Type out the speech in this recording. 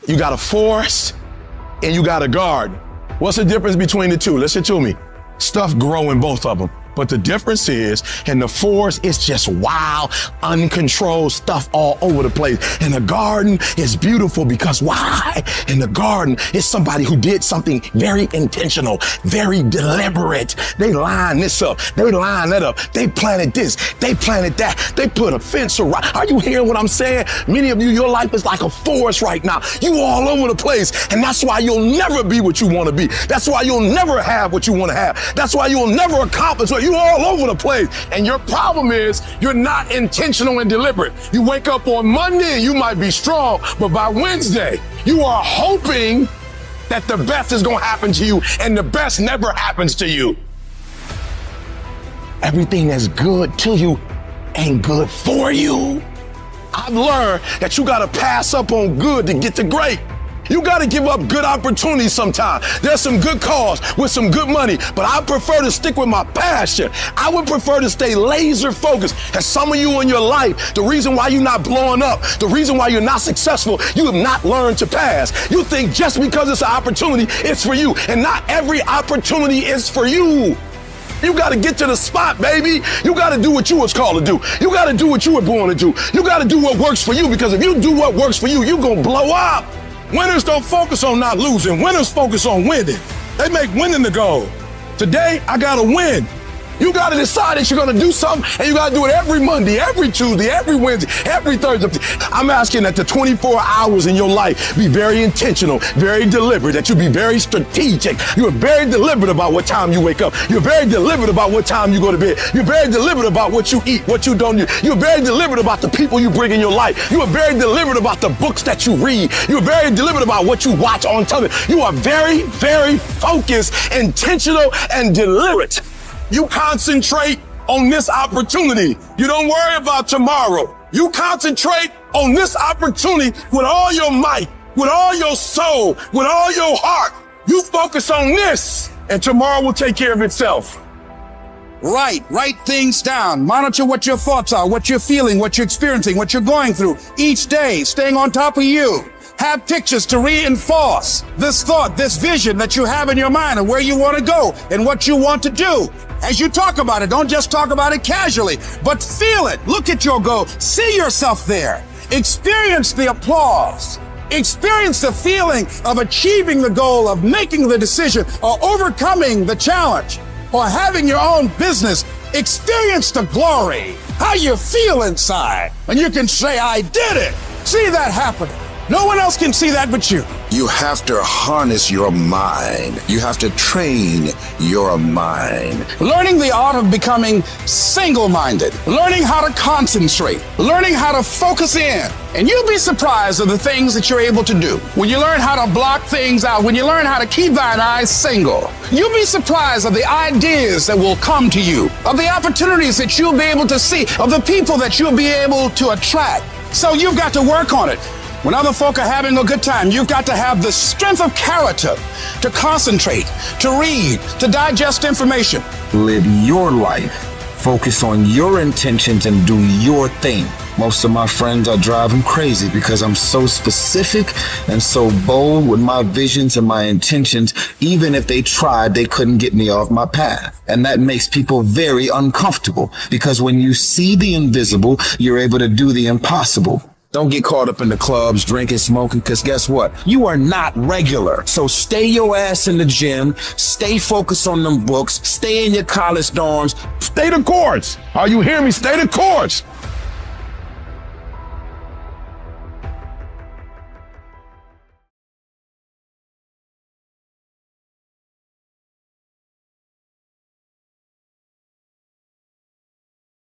You got a forest and you got a garden. What's the difference between the two? Listen to me. Stuff grow in both of them. But the difference is, in the forest, it's just wild, uncontrolled stuff all over the place. And the garden is beautiful because why? In the garden, it's somebody who did something very intentional, very deliberate. They line this up. They line that up. They planted this. They planted that. They put a fence around. Are you hearing what I'm saying? Many of you, your life is like a forest right now. You all over the place. And that's why you'll never be what you want to be. That's why you'll never have what you want to have. That's why you'll never accomplish what you all over the place. And your problem is you're not intentional and deliberate. You wake up on Monday and you might be strong, but by Wednesday, you are hoping that the best is going to happen to you, and the best never happens to you. Everything that's good to you ain't good for you. I've learned that you got to pass up on good to get to great. You got to give up good opportunities sometimes. There's some good cause with some good money, but I prefer to stick with my passion. I would prefer to stay laser focused. And some of you in your life, the reason why you're not blowing up, the reason why you're not successful, you have not learned to pass. You think just because it's an opportunity, it's for you. And not every opportunity is for you. You got to get to the spot, baby. You got to do what you was called to do. You got to do what you were born to do. You got to do what works for you, because if you do what works for you, you're going to blow up. Winners don't focus on not losing. Winners focus on winning. They make winning the goal. Today, I got to win. You got to decide that you're going to do something, and you got to do it every Monday, every Tuesday, every Wednesday, every Thursday. I'm asking that the 24 hours in your life be very intentional, very deliberate, that you be very strategic. You're very deliberate about what time you wake up. You're very deliberate about what time you go to bed. You're very deliberate about what you eat, what you don't eat. You're very deliberate about the people you bring in your life. You are very deliberate about the books that you read. You're very deliberate about what you watch on television. You are very, very focused, intentional, and deliberate. You concentrate on this opportunity. You don't worry about tomorrow. You concentrate on this opportunity with all your might, with all your soul, with all your heart. You focus on this, and tomorrow will take care of itself. Write things down. Monitor what your thoughts are, what you're feeling, what you're experiencing, what you're going through each day, staying on top of you. Have pictures to reinforce this thought, this vision that you have in your mind of where you want to go and what you want to do. As you talk about it, don't just talk about it casually, but feel it. Look at your goal. See yourself there. Experience the applause. Experience the feeling of achieving the goal, of making the decision, or overcoming the challenge, or having your own business. Experience the glory, how you feel inside. And you can say, I did it. See that happening. No one else can see that but you. You have to harness your mind. You have to train your mind. Learning the art of becoming single-minded. Learning how to concentrate. Learning how to focus in. And you'll be surprised of the things that you're able to do. When you learn how to block things out, when you learn how to keep thine eyes single, you'll be surprised of the ideas that will come to you, of the opportunities that you'll be able to see, of the people that you'll be able to attract. So you've got to work on it. When other folk are having a good time, you've got to have the strength of character to concentrate, to read, to digest information. Live your life. Focus on your intentions and do your thing. Most of my friends are driving crazy because I'm so specific and so bold with my visions and my intentions. Even if they tried, they couldn't get me off my path. And that makes people very uncomfortable, because when you see the invisible, you're able to do the impossible. Don't get caught up in the clubs, drinking, smoking, because guess what? You are not regular. So stay your ass in the gym, stay focused on them books, stay in your college dorms. Stay the course. Are you hearing me? Stay the course.